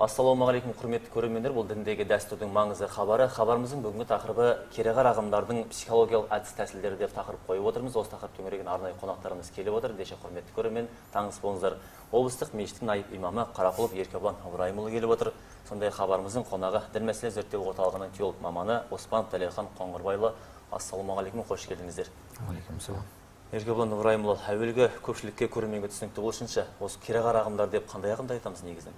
Ассалаумағалейкум, құрметті көрермендер. Бұл діндегі дәстүрдің маңызды хабары. Хабарымыздың бүгінгі тақырыбы кереғар ағымдардың психологиялық әдіс тәсілдері деп тақырып қойып отырмыз. Осы тақырып төңірегіне арнайы қонақтарымыз келіп отыр. Ендеше құрметті көрермен, таңыс болыңыздар. Облыстық мешіттің наиб имамы Қарақұлов Еркебұлан Ыбырайымұлы келіп отыр. Сондай хабарымыздың қонағы дін мәселе зерттеу орталығының теолог маманы Оспанов Дәлелхан Қоңырбайұлы. Ассалаумағалейкум, қош келдіңіздер. Алейкумассалам. Еркебұлан Ыбырайымұлы, әуелгі көпшілікке көрерменге түсінікті болсыншы, осы кереғар ағымдар деп қандай ағымды айтамыз негізінен?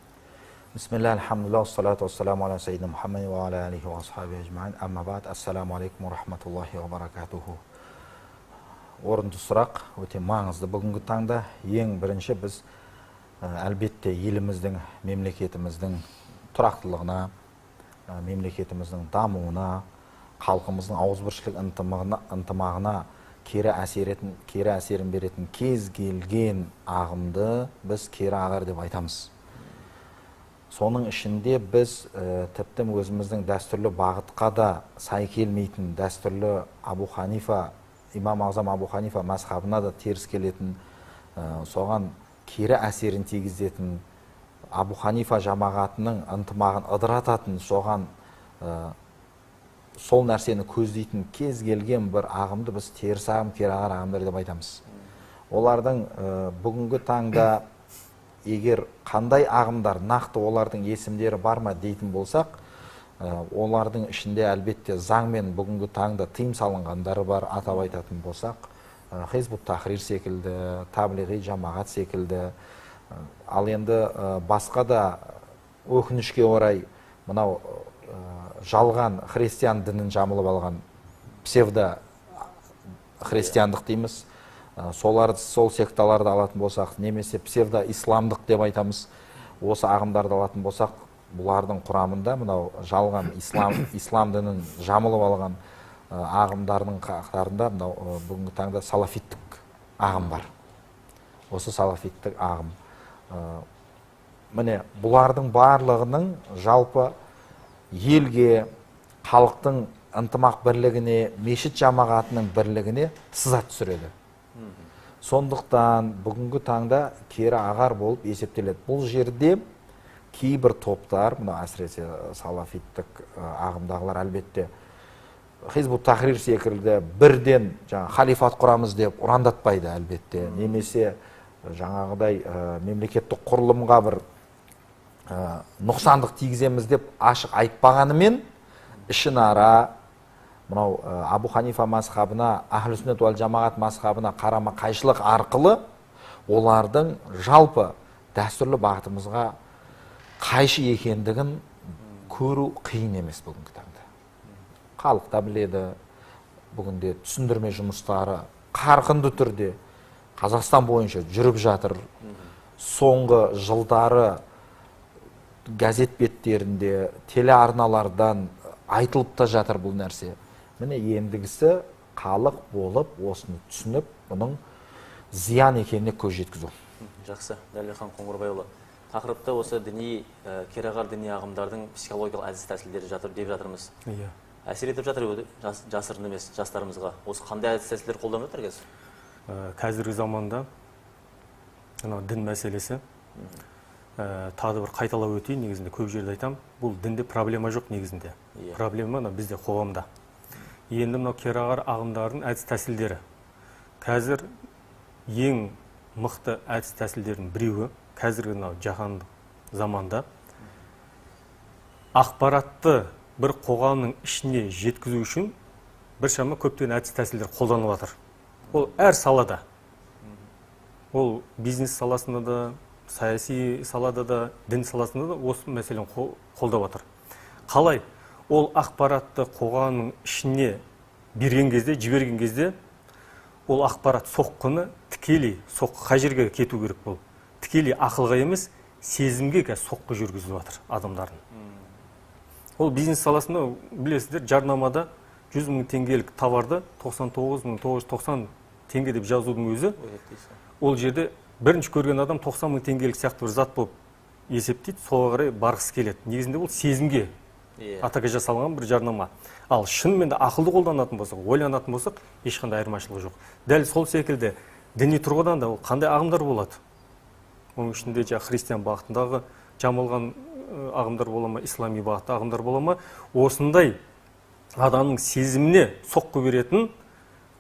Бисмиллах, алхамдулилlah, салату вассаламу аля саййидина Мухаммад ва аля алихи ва асхаби ажмаин. Амма ба'д, ассаламу алейкум ва рахматуллахи ва баракатуху. Орынды сұрақ, өте маңызды. Бүгінгі таңда ең бірінші біз әлбетте еліміздің, мемлекетіміздің тұрақтылығына, мемлекетіміздің дамуына, халқымыздың ауызбіршілік ынтымағына кері әсерін беретін кез келген ағымды біз кері ағар деп айтамыз. Соның ішінде біз тіптен өзіміздің дәстүрлі бағытқа да сай келмейтін дәстүрлі имам Ағзам Абу Ханифа мазхабына да теріс келетін, соған кері әсерін тигізетін, Абу Ханифа жамағатының ынтымағын ыдырататын, соған сол нәрсені көздейтін кез келген бір ағымды біз теріс ағым, кері ағар ағымдар деп айтамыз. Олардың бүгінгі таңда егер қандай ағымдар, нақты олардың есімдері бар ма дейтін болсақ, олардың ішінде әлбетте заңмен бүгінгі таңда тыйым салынғандары бар. Атап айтатын болсақ, Хизбут Тахрир секілді, Таблиғи жамағат секілді. Ал енді басқа да өкінішке орай мынау жалған христиан дінін жамылып алған псевдо христиандық дейміз. Сол секталарды алатын болсақ, немесе псевдо исламдық деп айтамыз. Осы ағымдарды алатын болсақ, бұлардың құрамында мынау жалған ислам дінін жамылып алған ағымдардың қатарында мынау бүгінгі таңда салафиттік ағым бар. Осы салафиттік ағым. Міне бұлардың барлығының жалпы елге, халықтың ынтымақ бірлігіне, мешіт жамағатының бірлігіне сызат түсіреді. Сондықтан бүгінгі таңда кері ағар болып есептеледі. Бұл жерде кейбір топтар, мына әсіресе салафиттік ағымдағылар әлбетте Хизбут Тахрир секілді бірден халифат құрамыз деп ұрандатпайды әлбетте. Немесе жаңағыдай мемлекеттік құрылымға бір нұқсандық тигіземіз деп ашық айтпағанымен, ішінара мынау Абу Ханифа мазхабына, Ахлу сүннат уал жамағат мазхабына қарама қайшылық арқылы олардың жалпы дәстүрлі бағытымызға қайшы екендігін көру қиын емес бүгінгі таңда. Халық та біледі, бүгінде түсіндірме жұмыстары қарқынды түрде Қазақстан бойынша жүріп жатыр. Соңғы жылдары газет беттерінде, телеарналардан айтылып та жатыр бұл нәрсе. Міне ендігісі халық болып, осыны түсініп, бұның зиян екеніне көз жеткізу. Жақсы, Дәлелхан Қоңырбайұлы. Тақырыпта осы кереғар діни ағымдардың психологиялық әдіс тәсілдері жатыр деп жатырмыз. Әсер етіп жатыр жасырын емес жастарымызға. Осы қандай әдіс тәсілдер қолданып жатыр қазір? Қазіргі заманда дін мәселесі тағы бір қайталап өтейін, негізінде көп жерде айтам, бұл дінде проблема жоқ негізінде. Проблема бізде қоғамда. Енді мынау кереғар ағымдардың әдіс тәсілдері. Қазір ең мықты әдіс тәсілдердің біреуі, қазіргі жаһандық заманда ақпаратты бір қоғамның ішіне жеткізу үшін біршама көптеген әдіс тәсілдер қолданылып жатыр. Ол әр салада. Ол бизнес саласында да, саяси салада да, дін саласында да осы мәселені қолдап жатыр. Қалай? Ол ақпаратты қоғамның ішіне берген кезде, жіберген кезде, ол ақпарат соққыны тікелей, соққы қай жерге кету керек бұл. Тікелей ақылға емес, сезімге соққы жүргізіп жатыр адамдардың. Ол бизнес саласында, білесіздер, жарнамада 100 мың теңгелік товарды 99.990 теңге деп жазудың өзі, ол жерде бірінші көрген адам 90 мың теңгелік сияқты бір зат болып есептейді, соға қарай барғысы келеді. Негізінде ол сезімге атака жасалған бір жарнама. Ал шынымен де ақылды қолданатын болсақ, ойланатын болсақ, ешқандай айырмашылығы жоқ. Дәл сол секілді діни тұрғыдан да қандай ағымдар болады? Оның ішінде христиан бағытындағы жамылған ағымдар бола ма, ислами бағытты ағымдар бола ма, осындай адамның сезіміне соққы беретін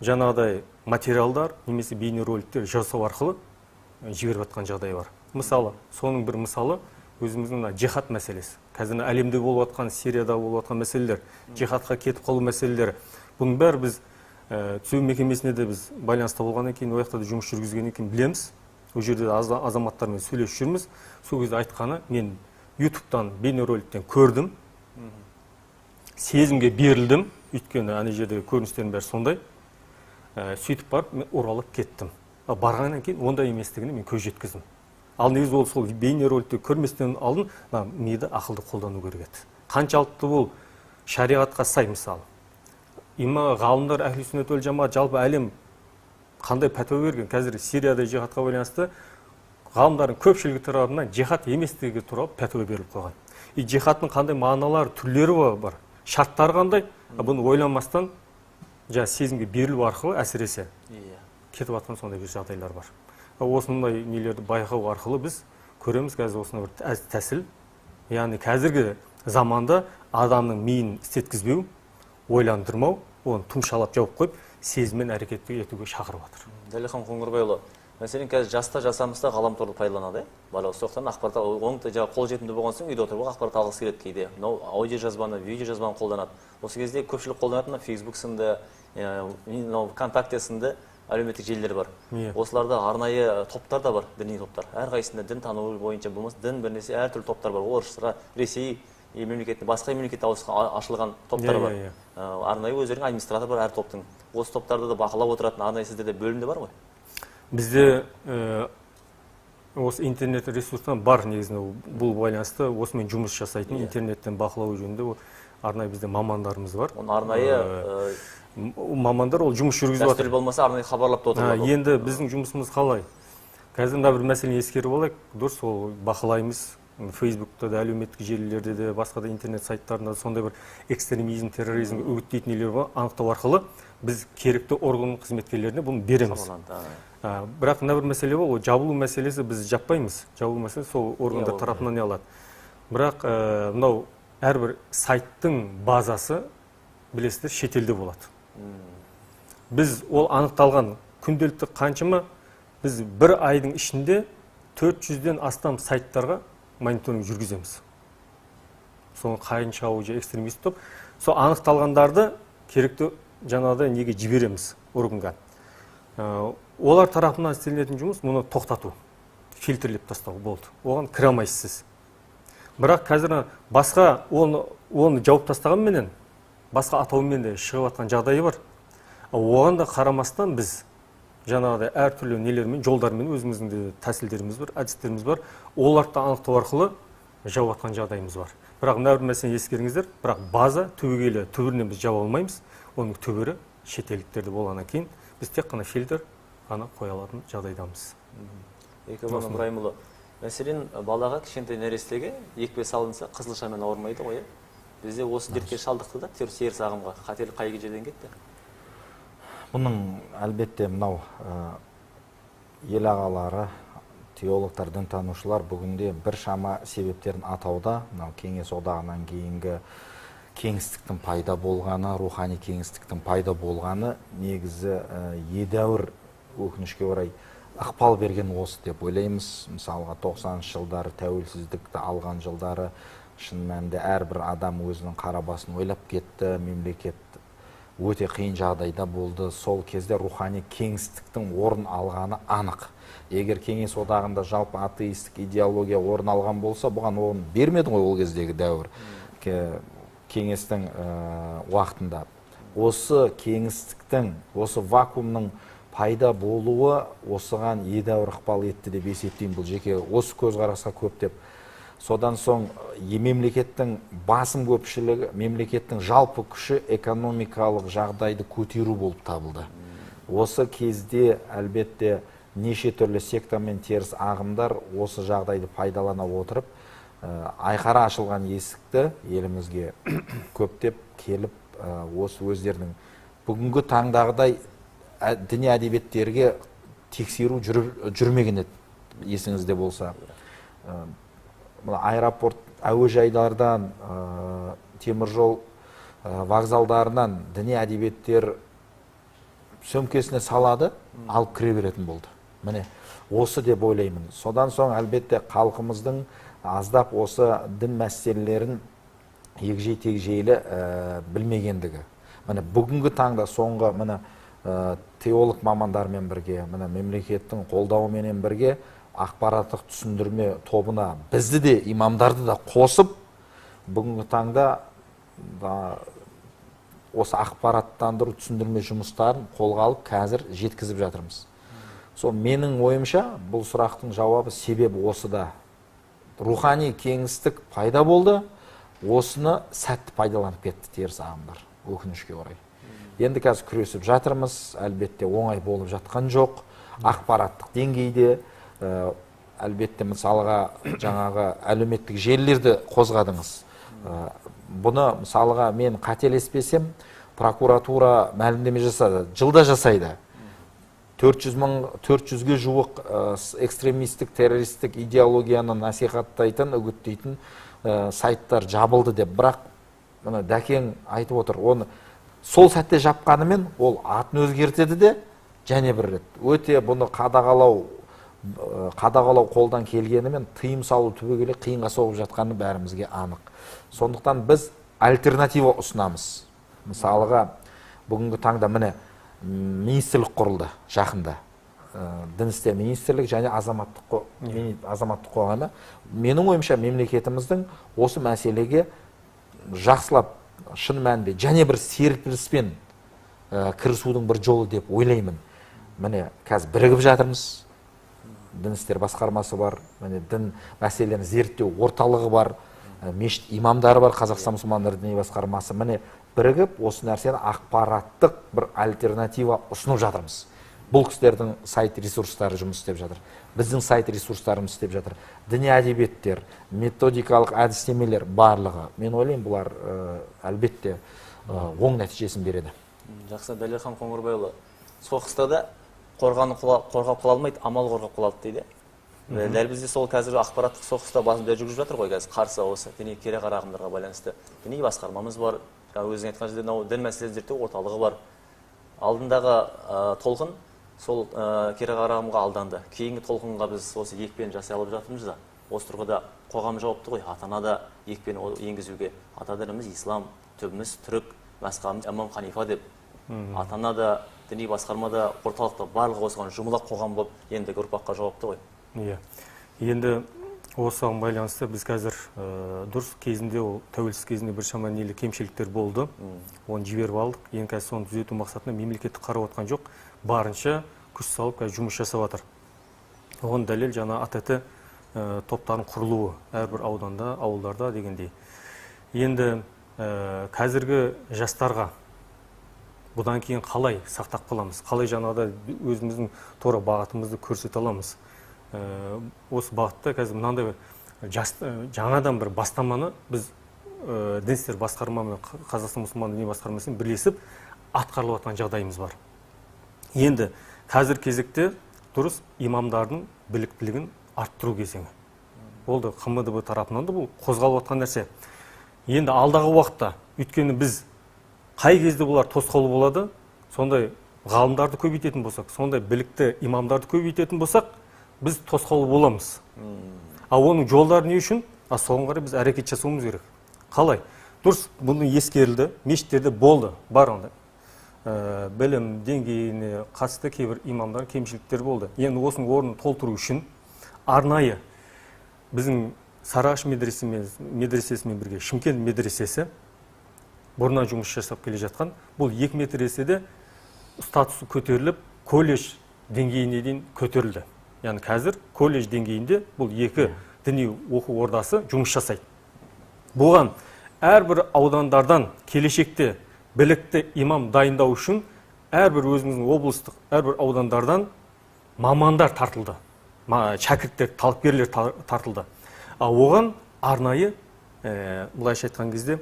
жаңағыдай материалдар немесе бейнероликтер жасау арқылы жіберіп жатқан жағдай бар. Мысалы, соның бір мысалы өзіміздің жихад мәселесі. Қазір әлемде болып жатқан, Сирияда болып жатқан мәселелер, жихадқа кетіп қалу мәселелері. Бұның бәрі біз түзеу мекемесіне де біз байланыста болғаннан кейін, ол жақта да жұмыс жүргізгеннен кейін білеміз. Ол жерде азаматтармен сөйлесіп жүрміз. Сол кезде айтқаны, мен ютубтан, бейнероликтен көрдім, сезімге берілдім, өйткені ана жерде көріністердің бәрі сондай. Сөйтіп барып, мен оралып кеттім. Барғаннан кейін ондай еместігіне мен көз жеткіздім. Ал негізі ол сол бейнероликті көрместен алдын миды ақылды қолдану керек еді. Қаншалықты ол шариғатқа сай, мысалы. Ғалымдар, әхли сүннет уәл жамаат, жалпы әлем қандай пәтуа берген? Қазір Сирияда жихадқа байланысты ғалымдардың көпшілігі тарапынан жихад еместігі туралы пәтуа беріліп қойған. Жихадтың қандай мағыналары, түрлері бар, шарттары қандай? Бұны ойламастан сезімге берілу арқылы әсіресе кетіп жатқан сондай бір жағдайлар бар. Осындай нелерді байқау арқылы біз көреміз қазір осындай бір тәсіл. Яғни қазіргі заманда адамның миын істеткізбеу, ойландырмау, оны тұмшалап жауып қойып, сезіммен әрекет етуге шақырып жатыр. Дәлихан Қоңырбайұлы, мәселен қазір жаста жасамызда ғаламторды пайдаланады, бала соқтан ақпарат оңды қол жетімді болған соң үйде отырып ақпарат алғысы келеді кейде. Мынау аудио жазбаны, видео жазбаны қолданады. Осы кезде көпшілік қолданатын Facebook сынды, ВКонтакте сынды әлеуметтік желілер бар. Осыларда арнайы топтар да бар, діни топтар. Әрқайсында дін тануы бойынша болмаса, дін бірнеше әртүрлі топтар бар. Орысша, Ресей мемлекетінде, басқа мемлекетте ашылған топтар бар. Арнайы өздерінің администратор бар әр топтың. Осы топтарды да бақылап отыратын арнайы сіздерде бөлімде бар ғой? Бізде осы интернет ресурстан бар негізінде бұл байланысты осымен жұмыс жасайтын интернеттен бақылау жөнінде арнайы бізде мамандарымыз бар. Оны арнайы мамандар ол жұмыс жүргізіп жатыр. Дәстүр болмаса арнайы хабарлап отырады. Енді біздің жұмысымыз қалай? Қазір мына бір мәселені ескеріп алайық. Дұрыс, ол бақылаймыз. Фейсбукта да, әлеуметтік желілерде де, басқа да интернет сайттарында сондай бір экстремизм, терроризм үгіттейтін нелер бар. Анықтау арқылы біз керекті орган қызметкерлеріне бұны береміз. Бірақ мына бір мәселе бар, ол жабылу мәселесі біз жаппаймыз. Жабылу мәселесі сол органдар тарапынан не алады. Бірақ мынау әрбір сайттың базасы білесіздер шетелде болады. Біз ол анықталған күнделікті қаншама біз бір айдың ішінде 400-ден астам сайттарға мониторинг жүргіземіз. Соның қайынша аудио экстремист топ. Сол анықталғандарды керекті жаңағыдай неге жібереміз органға. Олар тарапынан істелінетін жұмыс мұны тоқтату, фильтрлеп тастау болды. Оған кіре алмайсыз. Бірақ қазір басқа оны жауып тастағанменен басқа атаумен де шығып жатқан жағдайы бар. Оған да қарамастан біз жаңағыдай әртүрлі нелермен, жолдармен өзіміздің де тәсілдеріміз бар, әдістеріміз бар. Оларды анықтау арқылы жауып жатқан жағдайымыз бар. Бірақ мына бір мәселені ескеріңіздер, бірақ база түбегейлі түбірінен біз жауа алмаймыз. Оның түбірі шетелдіктерде болғаннан кейін біз тек қана фильтр ғана қоя алатын жағдайдамыз. Екібан Ыбырайымұлы, мәселен балаға кішкентай нәрестеге екпе салынса қызылшамен ауырмайды ғой. Бізде осы дертке шалдықты да теріс ағымға қатерлік қай жерден кетті? Бұның әлбетте мынау ел ағалары, теологтар, дінтанушылар бүгінде бір шама себептерін атауда. Мынау кеңес одағынан кейінгі кеңістіктің пайда болғаны, рухани кеңістіктің пайда болғаны негізі едәуір өкінішке орай ықпал берген осы деп ойлаймыз. Мысалға 90-шы жылдары тәуелсіздікті алған жылдары шын мәнінде әрбір адам өзінің қара басын ойлап кетті, мемлекет өте қиын жағдайда болды. Сол кезде рухани кеңістіктің орын алғаны анық. Егер кеңес одағында жалпы атеистік идеология орын алған болса, бұған орын бермеді ғой ол кездегі дәуір. Кеңестің уақытында. Осы кеңістіктің, осы вакуумның пайда болуы осыған едәуір ықпал етті деп есептеймін. Бұл жеке осы көзқарасқа көптеп. Содан соң мемлекеттің басым көпшілігі, мемлекеттің жалпы күші экономикалық жағдайды көтеру болып табылды. Осы кезде әлбетте неше түрлі сектор мен теріс ағымдар осы жағдайды пайдалана отырып, айқара ашылған есікті елімізге көптеп келіп, осы өздерінің бүгінгі таңдағыдай діни әдебиеттерге тексеру жүрмеген еді, есіңізде болса. Аэропорт әуежайлардан, теміржол вокзалдарынан діни әдебиеттер сөмкесіне салады, алып кіре беретін болды. Міне, осы деп ойлаймын. Содан соң әлбетте халқымыздың аздап осы дін мәселелерін егжей-тегжейлі білмегендігі. Міне бүгінгі таңда соңғы теолог мамандармен бірге, мемлекеттің қолдауыменен бірге ақпараттық түсіндірме тобына бізді де имамдарды да қосып, бүгінгі таңда осы ақпараттандыру түсіндірме жұмыстарын қолға алып қазір жеткізіп жатырмыз. Сол менің ойымша бұл сұрақтың жауабы себебі осыда. Рухани кеңістік пайда болды, осыны сәтті пайдаланып кетті теріс ағымдар, өкінішке орай. Енді қазір күресіп жатырмыз, әлбетте оңай болып жатқан жоқ. Ақпараттық деңгейде, әлбетте мысалға жаңағы әлеуметтік желілерді қозғадыңыз. Бұны мысалға мен қателеспесем, прокуратура мәлімдеме жасады, жылда жасайды. 400-ге жуық экстремистік, террористік идеологияны насихаттайтын, үгіттейтін сайттар жабылды деп. Бірақ Дәкең айтып отыр, оны сол сәтте жапқанымен ол атын өзгертеді де, және бір рет өте бұны қадағалау қолдан келгенімен тыйым салу түбегейлі қиынға соғып жатқаны бәрімізге анық. Сондықтан біз альтернатива ұсынамыз. Мысалға бүгінгі таңда міне министрлік құрылды жақында. Дін істер министрлік және азаматтық қоғамы. Менің ойымша мемлекетіміздің осы мәселеге жақсылап, шын мәнінде және бір серпіліспен кірісудің бір жолы деп ойлаймын. Міне қазір бірігіп жатырмыз. Дін істер басқармасы бар, дін мәселелерін зерттеу орталығы бар, мешіт имамдары бар, Қазақстан мұсылмандар діни басқармасы. Міне бірігіп осы нәрсені ақпараттық бір альтернатива ұсынып жатырмыз. Бұл кісілердің сайт ресурстары жұмыс істеп жатыр. Біздің сайт ресурстарымыз істеп жатыр. Діни әдебиеттер, методикалық әдістемелер барлығы. Мен ойлаймын, бұлар әлбетте оң нәтижесін береді. Жақсы, Дәлелхан Қоңырбайұлы, соғыста да қорғаны қорғап қала алмайды, амал қорғап қалады дейді. Дәл бізде сол қазір ақпараттық соғыста басында жүргізіп жатыр ғой, қазір қарсы осы діни кереғар ағымдарға байланысты. Діни басқармамыз бар, өзің айтқан жерде дін мәселелерін зерттеу орталығы бар. Алдындағы толқын сол кереғар ағымға алданды. Кейінгі толқынға біз осы екпені жасай алып жатырмыз да. Осы тұрғыда қоғам жауапты ғой, ата-ана да екпені енгізуге. Ата дініміз ислам, түбіміз түрік, басқамыз имам Ханифа деп. Ата-ана да, діни басқарма да, орталықта барлығы осыған жұмыла қоғам болып, ендігі ұрпаққа жауапты ғой. Енді осыған байланысты біз қазір дұрыс кезінде, ол тәуелсіз кезінде бір шама нелі кемшіліктер болды. Оны жіберіп алдық. Енді қазір соны түзету мақсатында мемлекетті қарап отқан жоқ. Барынша күш салып қазір жұмыс жасап жатыр. Оған дәлел жаңа АТТ топтардың құрылуы әрбір ауданда, ауылдарда дегендей. Енді қазіргі жастарға бұдан кейін қалай сақтап қаламыз? Қалай жаңағыда өзіміздің тура бағытымызды көрсете аламыз? Осы бағытта қазір мынандай жаңадан бір бастаманы біз дін істер басқармамен Қазақстан мұсылман діни басқармасымен бірлесіп атқарылып жатқан жағдайымыз бар. Енді қазір кезекте дұрыс имамдардың біліктілігін арттыру кезеңі. Ол да ХМДБ тарапынан да бұл қозғалып жатқан нәрсе. Енді алдағы уақытта, өйткені біз қай кезде бұлар тосқауыл болады, сондай ғалымдарды көбейтетін болсақ, сондай білікті имамдарды көбейтетін болсақ, біз тосқауыл боламыз. Оның жолдары не үшін? Соған қарай біз әрекет жасауымыз керек. Қалай? Дұрыс, бұны ескерілді, мешіттерде болды, бар онда. Білім деңгейіне қатысты кейбір имамдар кемшіліктер болды. Енді осының орнын толтыру үшін арнайы біздің Сарыағаш медресесімен бірге Шымкент медресесі бұрыннан жұмыс жасап келе жатқан. Бұл 2 медреседе статусы көтеріліп, колледж деңгейіне дейін көтерілді. Яғни қазір колледж деңгейінде бұл 2 діни оқу ордасы жұмыс жасайды. Бұған әрбір аудандардан келешекте білікті имам дайындау үшін әрбір өзіміздің облыстық, әрбір аудандардан мамандар тартылды. Шәкірттер, талапкерлер тартылды. Оған арнайы, бұлайша айтқан кезде,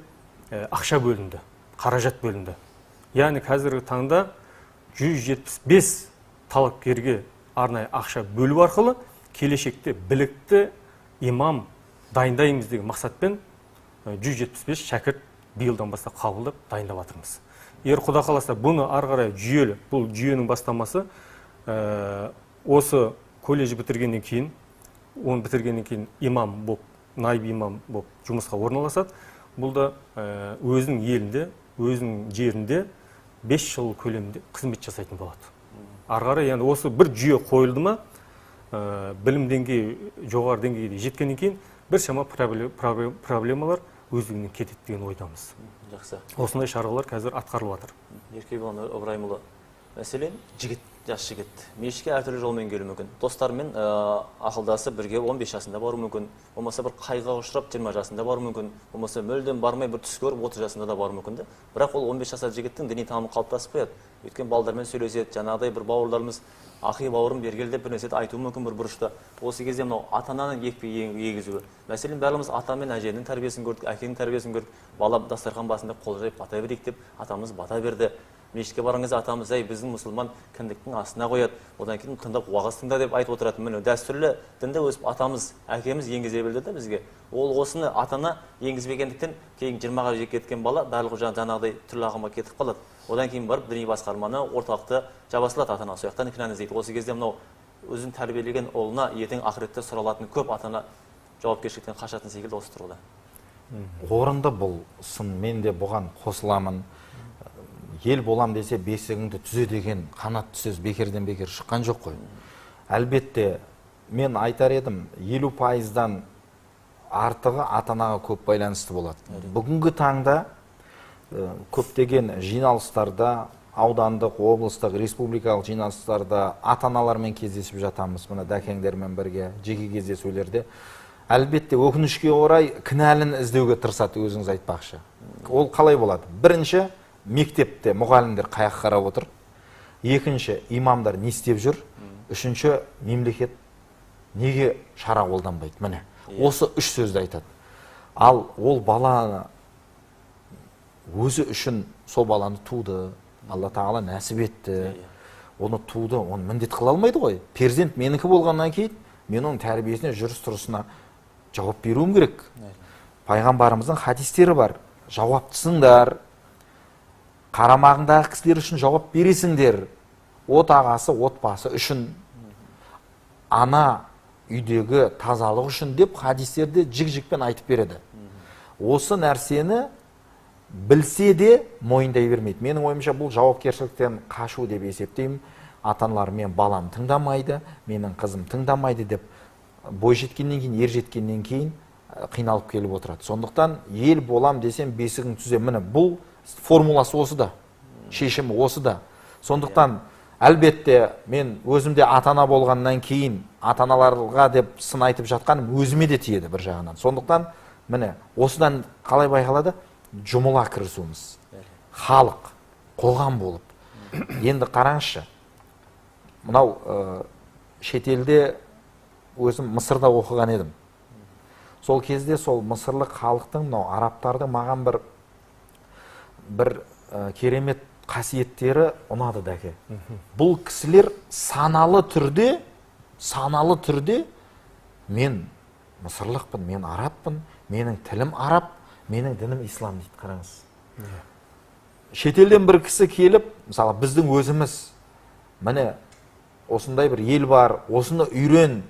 ақша бөлінді, қаражат бөлінді. Яғни қазіргі таңда 175 талапкерге арнайы ақша бөлу арқылы келешекте білікті имам дайындаймыз деген мақсатпен 175 шәкірт биылдан бастап қабылдап дайындап жатырмыз. Егер Құда қаласа бұны ары қарай жүйелі, бұл жүйенің бастамасы осы колледж бітіргеннен кейін, оны бітіргеннен кейін имам болып, найб имам болып жұмысқа орналасады. Бұл да өзінің елінде, өзінің жерінде 5 жыл көлемінде қызмет жасайтын болады. Ары қарай яғни осы бір жүйе қойылды ма, білім деңгейі жоғары деңгейге жеткеннен кейін біршама проблемалар өздігінен кетеді деген ойдамыз. Жақсы. Осындай шаруалар қазір атқарылып жатыр. Еркебұлан Ыбырайымұлы, мәселен, жас жігіт мешітке әртүрлі жолмен келуі мүмкін. Достарымен ақылдасып бірге 15 жасында бару мүмкін, болмаса бір қайғыға ұшырап 20 жасында бару мүмкін, болмаса мүлдем бармай бір түс көріп 30 жасында да бару мүмкін. Бірақ ол 15 жасар жігіттің діни танымы қалыптасып қояды. Өйткені балдармен сөйлеседі, жаңағыдай бір бауырларымыз ақи бауырым бергел деп бір нәрсе айтуы мүмкін бір бұрышта. Осы кезде мынау ата-ананың екпе егізуі. Мәселен, бәріміз ата мен әженің тәрбиесін көрдік, әкенің тәрбиесін көрдік. Бала дастархан басында қол жайып бата берейік деп атамыз бата берді. Мешітке барыңыз атамыз, әй біздің мұсылман кіндіктің астына қояды, одан кейін тыңдап уағыз тыңда деп айтып отыратын. Міне дәстүрлі дінді өсіп атамыз, әкеміз енгізе білді де бізге. Ол осыны ата-ана енгізбегендіктен кейін 20-ға кеткен бала барлығы жаңағыдай түрлі ағымға кетіп қалады. Одан кейін барып діни басқарманы, орталықты жабасылады ата-ана, сол жақтан кінәні іздейді. Осы кезде мынау өзін тәрбиелеген ұлына ертең ақыретте сұралатын көп ата-ана жауапкершіліктен қашатын секілді осы тұрғыда. Орынды бұл сын, мен де бұған қосыламын. Ел болам десе бесігіңді түзе деген қанат сөз бекерден бекер шыққан жоқ қой. Әлбетте мен айтар едім, 50%-дан артығы ата-анаға көп байланысты болады. Бүгінгі таңда көптеген жиналыстарда, аудандық, облыстық, республикалық жиналыстарда ата-аналармен кездесіп жатамыз, мына дәкеңдермен бірге жеке кездесулерде. Әлбетте өкінішке орай кінәлін іздеуге тырысады, өзіңіз айтпақшы. Ол қалай болады? Бірінші, мектепте мұғалімдер қаяқ қарап отыр. Екінші, имамдар не істеп жүр? Үшінші, мемлекет неге шара қолданбайды? Міне, осы үш сөзді айтады. Ал ол баланы өзі үшін сол баланы туды, Алла тағала нәсіп етті, оны туды, оны міндет қыла алмайды ғой. Перзент менікі болғаннан кейін, мен оның тәрбиесіне, жүріс-тұрысына жауап беруім керек. Пайғамбарымыздың хадистері бар. Жауаптысыңдар, қарамағындағы кісілер үшін жауап бересіңдер. Отағасы, отбасы үшін, ана үйдегі тазалық үшін деп хадистерде жік-жікпен айтып береді. Осы нәрсені білсе де мойындай бермейді. Менің ойымша бұл жауапкершіліктен қашу деп есептеймін. Ата-аналар мен балам тыңдамайды, менің қызым тыңдамайды деп бой жеткеннен кейін, ер жеткеннен кейін қиналып келіп отырады. Сондықтан ел болам десем бесігін түзе. Міне бұл формуласы осы да, шешімі осы да. Сондықтан әлбетте мен өзімде ата-ана болғаннан кейін ата-аналарға деп сын айтып жатқаным өзіме де тиеді бір жағынан. Сондықтан міне осыдан қалай байқалады? Жұмыла кірісуіміз. Халық, қоғам болып. Енді қараңызшы, мынау шетелде өзім Мысырда оқыған едім. Сол кезде сол мысырлық халықтың, мынау арабтардың маған бір керемет қасиеттері ұнады дәке. Бұл кісілер саналы түрде мен мысырлықпын, мен арабпын, менің тілім араб, менің дінім ислам дейді, қараңыз. Шетелден бір кісі келіп, мысалы біздің өзіміз, міне осындай бір ел бар, осыны үйрен,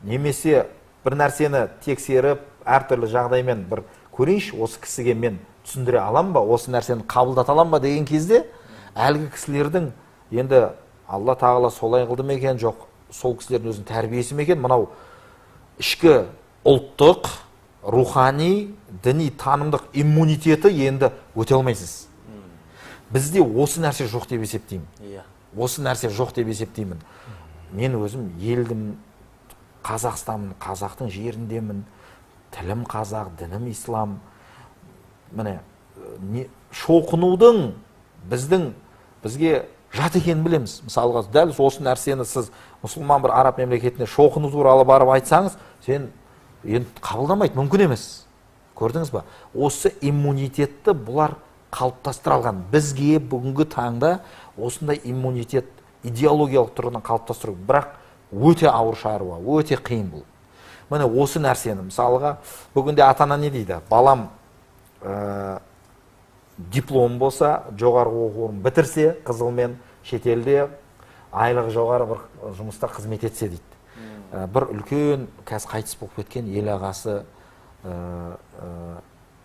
немесе бір нәрсені тексеріп, әртүрлі жағдаймен бір көрейінші, осы кісіге мен түсіндіре алам ба, осы нәрсені қабылдата алам ба деген кезде, әлгі кісілердің енді Алла тағала солай қылды ма екен, жоқ, сол кісілердің өзінің тәрбиесі ме екен, мынау ішкі ұлттық, рухани, діни танымдық иммунитеті енді өте алмайсыз. Бізде осы нәрсе жоқ деп есептеймін. Осы нәрсе жоқ деп есептеймін. Мен өзім елдім, Қазақстанмын, қазақтың жеріндемін, тілім қазақ, дінім ислам. Міне, шоқынудың бізге жат екенін білеміз. Мысалға, дәл осы нәрсені сіз мұсылман бір араб мемлекетіне шоқыну туралы барып айтсаңыз, сен енді қабылдамайды, мүмкін емес. Көрдіңіз ба? Осы иммунитетті бұлар қалыптастыра алған. Бізге бүгінгі таңда осындай иммунитет идеологиялық тұрғыдан қалыптастыру, бірақ өте ауыр шаруа, өте қиын бұл. міне осы нәрсені мысалға бүгінде ата ана не дейді, балам диплом болса, жоғарғы оқу орнын бітірсе, қызылмен шетелде айлығы жоғары бір жұмыста қызмет етсе дейді. Бір үлкен қазір қайтыс болып кеткен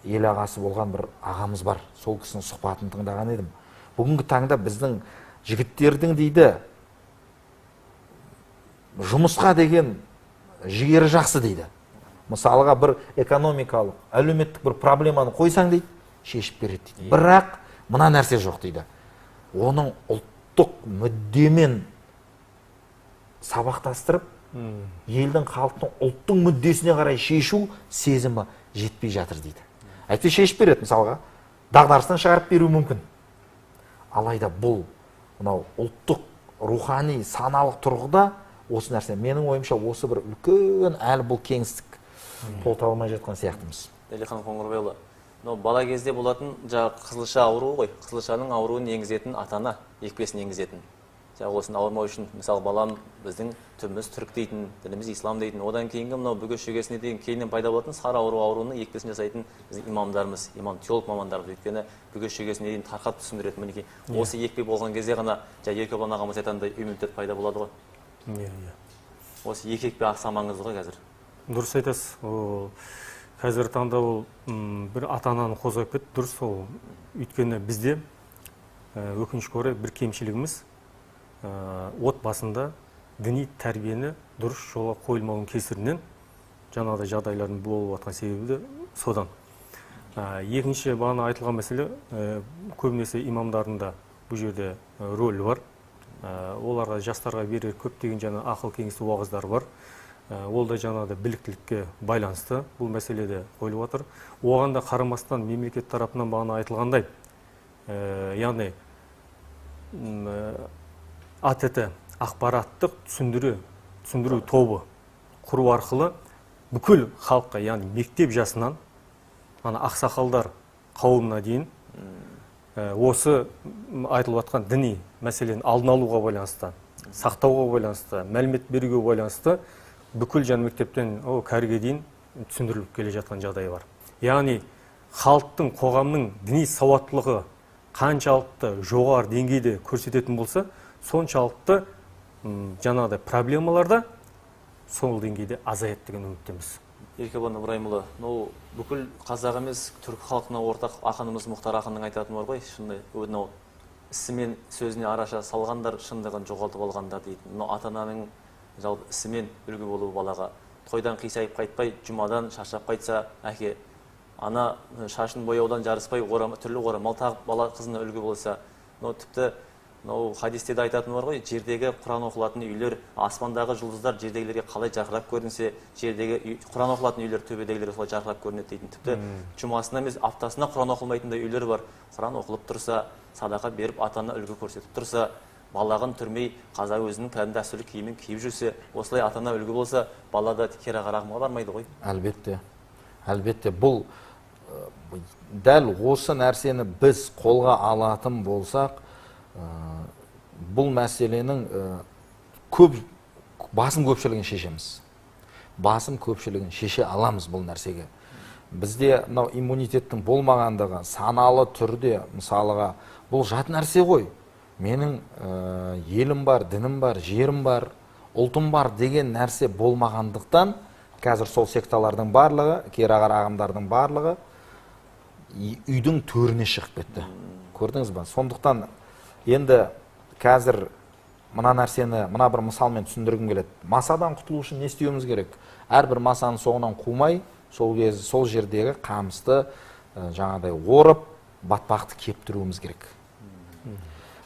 ел ағасы болған бір ағамыз бар. Сол кісінің сұхбатын тыңдаған едім. Бүгінгі таңда біздің жігіттердің дейді жұмысқа деген жігері жақсы дейді. Мысалға бір экономикалық, әлеуметтік бір проблеманы қойсаң дейді, шешіп береді дейді. Бірақ мына нәрсе жоқ дейді. Оның ұлттық мүддемен сабақтастырып, елдің, халықтың, ұлттың мүддесіне қарай шешу сезімі жетпей жатыр дейді. Әйтпесе шешіп береді, мысалға, дағдарыстан шығарып беруі мүмкін. Алайда бұл мынау ұлттық рухани саналық тұрғыда осы нәрсе менің ойымша осы бір үлкен әлі бұл кеңістік толтыра алмай жатқан сияқтымыз. Әлихан Қоңырбайұлы, бала кезде болатын қызылша ауруы ғой. Қызылшаның ауруын енгізетін ата-ана, екпесін енгізетін. Осыны ауырмау үшін, мысалы, балам біздің түбіміз түрік дейтін, дініміз ислам дейтін, одан кейінгі мынау бүге шөгесіне дейін кейіннен пайда болатын сары ауруының екпесін жасайтын біздің имамдарымыз, теолог мамандарымыз, өйткені бүге шөгесіне дейін тарқатып түсіндіреді. Мінекей осы екпе болған кезде ғана Еркебұлан ағамыз айтатындай иммунитет пайда болады ғой. Осы екпе аса маңызды ғой қазір. Дұрыс айтасыз. Қазір таңда ол бір ата-ананы қозғап кетті. Дұрыс ол. Өйткені бізде өкінішке орай бір кемшілігіміз отбасында діни тәрбиені дұрыс жолға қойылмауының кесірінен жаңағыдай жағдайлардың болып жатқан себебі содан. Екінші бағана айтылған мәселе, көбінесе имамдардың да бұл жерде рөлі бар. Оларға жастарға берер көптеген жаңа ақыл кеңесі уағыздар бар. Ол да жаңағыдай біліктілікке байланысты бұл мәселеде қойылып жатыр. Оған да қарамастан мемлекет тарапынан бағана айтылғандай, яғни АТТ ақпараттық түсіндіру тобы құру арқылы бүкіл халыққа, яғни мектеп жасынан ақсақалдар қауымына дейін осы айтылып жатқан діни мәселені алдын алуға байланысты, сақтауға байланысты, мәлімет беруге байланысты бүкіл мектептен кәріге дейін түсіндіріліп келе жатқан жағдай бар. Яғни халықтың, қоғамның діни сауаттылығы қаншалықты жоғары деңгейде көрсететін болса, соншалықты жаңағыдай проблемаларда сол деңгейде азаяды деген үміттеміз. Еркебұлан Ыбырайымұлы, бүкіл қазақ емес түрік халқына ортақ ақынымыз Мұхтар ақынның айтатыны бар ғой, шындай ісімен сөзіне араша салғандар шындығын жоғалтып алғандар дейді. Ата-ананың жалпы ісімен үлгі болуы балаға. Тойдан қисайып қайтпай, жұмадан шаршап қайтса, әке, ана шашын бояудан жарыспай, түрлі орамал тағып бала қызына үлгі болса, тіпті хадисте де айтатын бар ғой, жердегі Құран оқылатын үйлер, аспандағы жұлдыздар жердегілерге қалай жарқырап көрінсе, жердегі Құран оқылатын үйлер төбедегілерге солай жарқырап көрінеді дейтін. Тіпті жұмасына емес, аптасына Құран оқылмайтындай үйлер бар. Құран оқылып тұрса, садақа беріп, ата-ана үлгі көрсетіп тұрса, балағын түрмей, қазақ өзінің кәдімгі дәстүрлі киімін киіп жүрсе, осылай ата-ана үлгі болса, бала да керағар ағымға бармайды ғой. Әлбетте, бұл дәл осы нәрсені біз қолға алатын болсақ, бұл мәселенің басым көпшілігін шешеміз. Басым көпшілігін шеше аламыз бұл нәрсеге. Бізде иммунитеттің болмағандығы саналы түрде, мысалыға, бұл жат нәрсе ғой. Менің елім бар, дінім бар, жерім бар, ұлтым бар деген нәрсе болмағандықтан, қазір сол секталардың барлығы, керағар ағымдардың барлығы үйдің төріне шығып кетті. Көрдіңіз ба? Сондықтан енді қазір мына нәрсені, мына бір мысалмен түсіндіргім келеді. Масадан құтылу үшін не істеуіміз керек? Әрбір масаның соңынан қумай, сол жердегі қамысты жаңағыдай орып, батпақты кептіруіміз керек.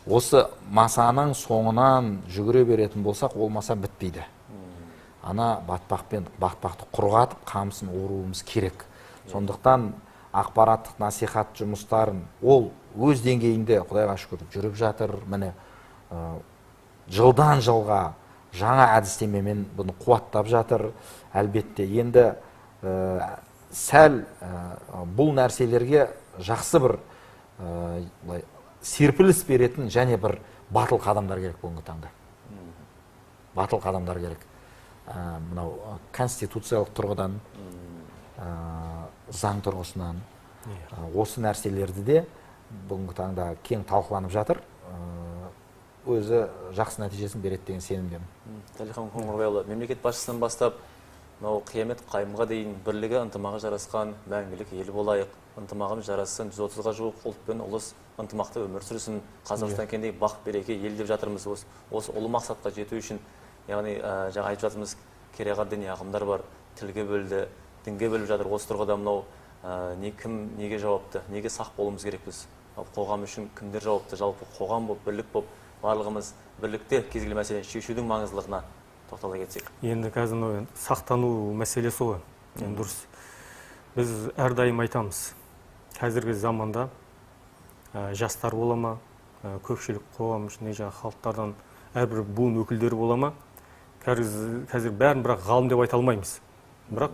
Осы масаның соңынан жүгіре беретін болсақ, ол маса бітпейді. Ана батпақты құрғатып, қамысын оруымыз керек. Сондықтан ақпараттық насихат жұмыстарын ол өз деңгейінде Құдайға шүкір жүріп жатыр. Міне жылдан жылға жаңа әдістемемен бұны қуаттап жатыр. Әлбетте енді сәл бұл нәрселерге жақсы бір серпіліс беретін және бір батыл қадамдар керек бүгінгі таңда. Батыл қадамдар керек. мынау конституциялық тұрғыдан, заң тұрғысынан осы нәрселерді де бүгінгі таңда кең талқыланып жатыр. Өзі жақсы нәтижесін береді деген сенімдемін. Тәлихан Қоңырбайұлы, мемлекет басшысынан бастап мынау қиямет қайымға дейін бірлігі ынтымағы жарасқан мәңгілік ел болайық, ынтымағымыз жарассын, 130-ға жуық ұлт пен ұлыс ынтымақты өмір сүрсін, Қазақстан кендегі бақ береке ел деп жатырмыз. Осы ұлы мақсатқа жету үшін, яғни жаңа айтып жатырмыз, кереғар діни ағымдар бар, тілге бөлді, дінге бөліп жатыр. Осы тұрғыда мынау кім неге жауапты, неге сақ болуымыз керекпіз? Қоғам үшін кімдер жауапты? Жалпы қоғам болып, бірлік болып, барлығымыз бірлікте кез келген мәселені шешудің маңыздылығына тоқтала кетсек. Енді қазір сақтану мәселесі ғой. Енді дұрыс. Біз әрдайым айтамыз, қазіргі заманда жастар бола ма, көпшілік қоғам ішінде халықтардан әрбір буын өкілдері бола ма, қазір бәрін бірақ ғалым деп айта алмаймыз. Бірақ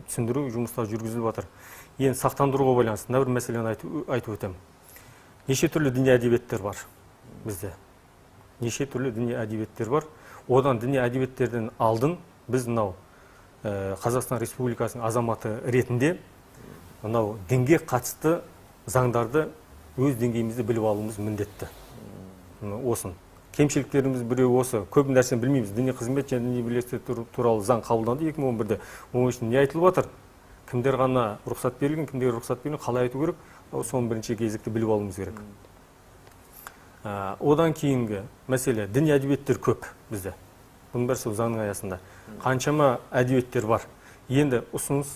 түсіндіру жұмыстар жүргізіліп жатыр. Енді сақтандыруға байланысты бір мәселені айтып өтемін. Неше түрлі діни әдебиеттер бар бізде. Неше түрлі діни әдебиеттер бар. Одан діни әдебиеттерден алдын біз мынау Қазақстан Республикасының азаматы ретінде мынау дінге қатысты заңдарды өз деңгейімізде біліп алуымыз міндетті. Осын. Кемшіліктеріміз біреу осы. Көп нәрсені білмейміз. Діни қызмет және діни бірлестіктер туралы заң қабылданды 2011-де. Оның үшін не айтылып жатыр? Кімдер ғана рұқсат берілген, кімдер рұқсат берілген, қалай айту керек? Соның бірінші кезекте біліп алуымыз керек. Одан кейінгі мәселе, діни әдебиеттер көп бізде. Бұның бәрі сол заңның аясында. Қаншама әдебиеттер бар. Енді ұсыныс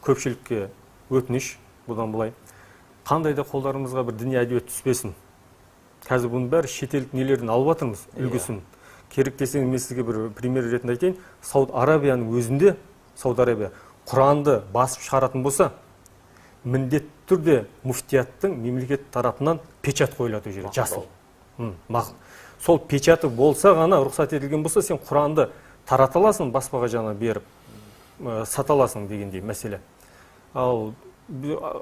көпшілікке өтініш, бұдан былай. Қандай да қолдарымызға бір діни әдебиет түспесін. Қазір бұның бәрі шетелдік нелерден алып жатырмыз, үлгісін. Керек десең, мен сізге бір пример ретінде айтайын. Сауд Арабияның өзінде, Сауд Арабия Құранды басып шығаратын болса, міндетті түрде муфтияттың мемлекет тарапынан печат қойылады жерге, жасыл. Сол печаты болса ғана, рұқсат етілген болса, сен Құранды тарата аласың, баспаға жаңа беріп, сата аласың дегендей мәселе. Ал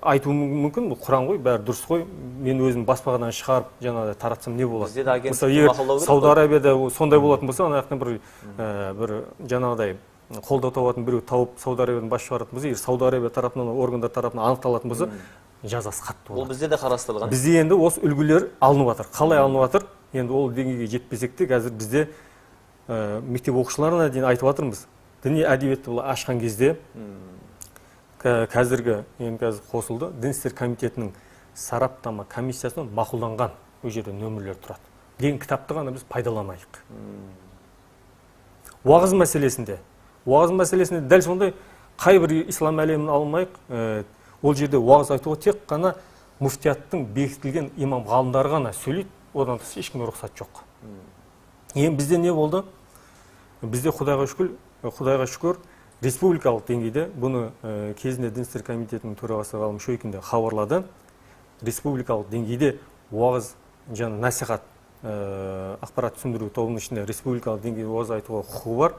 айту мүмкін, Құран ғой, бәрі дұрыс қой, мен өзім баспадан шығарып жаңа таратсам не болады? Бізде де агенттікті мақұлдау керек. Сауд Арабияда сондай болатын болса, ана бір жаңағыдай қолдау табатын біреу тауып Сауд Арабиядан бас шығаратын болса, Сауд Арабия тарапынан, органдар тарапынан анықталатын болса, жазасы қатты болады. Ол бізде де қарастырылған. Бізде енді осы үлгілер алынып жатыр. Қалай алынып жатыр? Енді ол деңгейге жетпесек те, қазір бізде мектеп оқушыларына дейін айтып жатырмыз. Діни әдебиетті ашқан кезде қазіргі қосылды, Дін істер комитетінің сараптама комиссиясынан мақұлданған ол жерде нөмірлер тұрады. Деген кітапты ғана біз пайдаланайық. Уағыз мәселесінде дәл сондай қай бір ислам әлемін алмайық, ол жерде уағыз айтуға тек қана муфтияттың бекітілген имам ғалымдары ғана сөйлейді, одан тыс ешкімге рұқсат жоқ. Енді бізде не болды? Бізде Құдайға шүкір, республикалық деңгейде бұны кезінде Дін істер комитетінің төрағасы ғалым Шойкин хабарлады. Республикалық деңгейде уағыз және насихат ақпарат түсіндіру тобының ішінде республикалық деңгейде уағыз айтуға құқығы бар.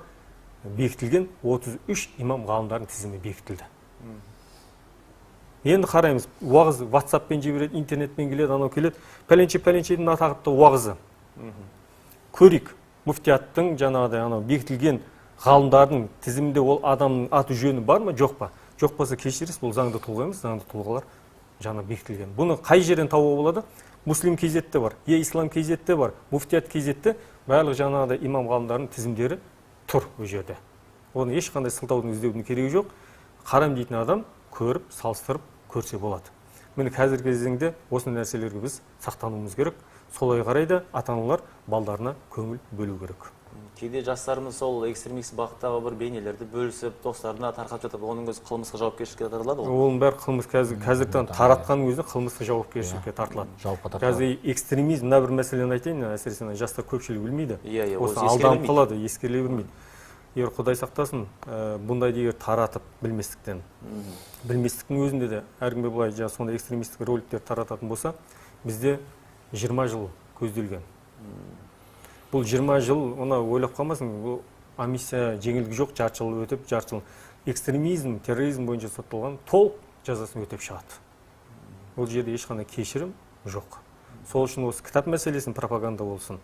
Бекітілген 33 имам ғалымдардың тізімі бекітілді. Енді қараймыз, уағыз WhatsApp-пен жібереді, интернетпен келеді, анау келеді. Пәленшеден тақырыпта уағызы. Көрейік, муфтияттың жаңағыдай анау бекітілген ғалымдардың тізімінде ол адамның аты жөні бар ма, жоқ па? Жоқ болса кешіріңіз, бұл заңды тұлға емес, заңды тұлғалар жаңа бекітілген. Бұны қай жерден табуға болады? Муслим KZ-те бар, Ислам KZ-те бар, муфтият KZ-те барлық жаңағыдай имам ғалымдардың тізімдері тұр ол жерде. Оны ешқандай сылтаудың іздеудің керегі жоқ. Қарам дейтін адам көріп, салыстырып көрсе болады. Міне қазіргі кезеңде осы нәрселерге біз сақтануымыз керек. Солай қарайды ата-аналар балдарына көңіл бөлу керек. Кейде жастарымыз сол экстремист бағыттағы бір бейнелерді бөлісіп, достарына тарқатып жатып, оның өзі қылмысқа жауапкершілікке тартылады ғой. Оның бәрі қылмыс қазірден таратқанның өзі қылмысқа жауапкершілікке тартылады. Қазір экстремизм мына бір мәселені айтайын, әсіресе жастар көпшілігі білмейді. Осы алданып қалады, ескеріле бермейді. Егер Құдай сақтасын, бұндай егер таратып білместіктен. Білместіктің өзінде де әркімге бұлай сондай экстремистік роликтер тарататын болса, бізде 20 жыл көзделген. Бұл 20 жыл, оны ойлап қалмасын, бұл амнистия жеңілдігі жоқ, жарты жыл өтіп, жарты жыл экстремизм, терроризм бойынша сотталған толық жазасын өтеп шығады. Бұл жерде ешқандай кешірім жоқ. Сол үшін осы кітап мәселесін пропаганда болсын,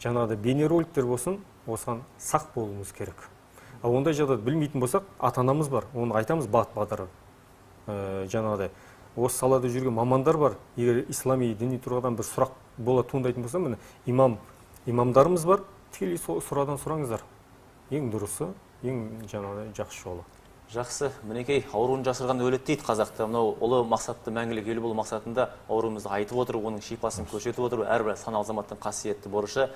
жаңағыдай бейнероликтер болсын, осыған сақ болуымыз керек. Ал ондай жағдайды білмейтін болсақ, ата-анамыз бар, оны айтамыз бағыт-бағдар. Жаңағыдай осы салада жүрген мамандар бар. Егер ислами діни тұрғыдан бір сұрақ бола туындайтын болса, міне имамдарымыз бар, тікелей сұрадан сұраңыздар. Ең дұрысы, ең жаңағыдай жақсы жолы. Жақсы, мінекей, ауруын жасырған өледі дейді қазақта. Мынау ұлы мақсатты мәңгілік ел болу мақсатында ауруымызды айтып отыр, оның шипасын көрсетіп отыр. Әрбір саналы азаматтың қасиетті борышы.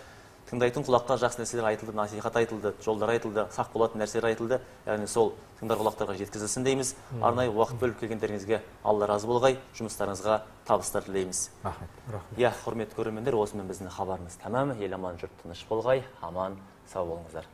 Тыңдайтын құлаққа жақсы нәрселер айтылды, насихат айтылды, жолдар айтылды, сақ болатын нәрселер айтылды. Яғни сол тыңдар құлақтарға жеткізілсін дейміз. Арнайы уақыт бөліп келгендеріңізге Алла разы болғай, жұмыстарыңызға табыстар тілейміз. Рахмет. Құрметті көрермендер, осымен біздің хабарымыз тәмам. Ел аман, жұрт тыныш болғай, аман, сау болыңыздар.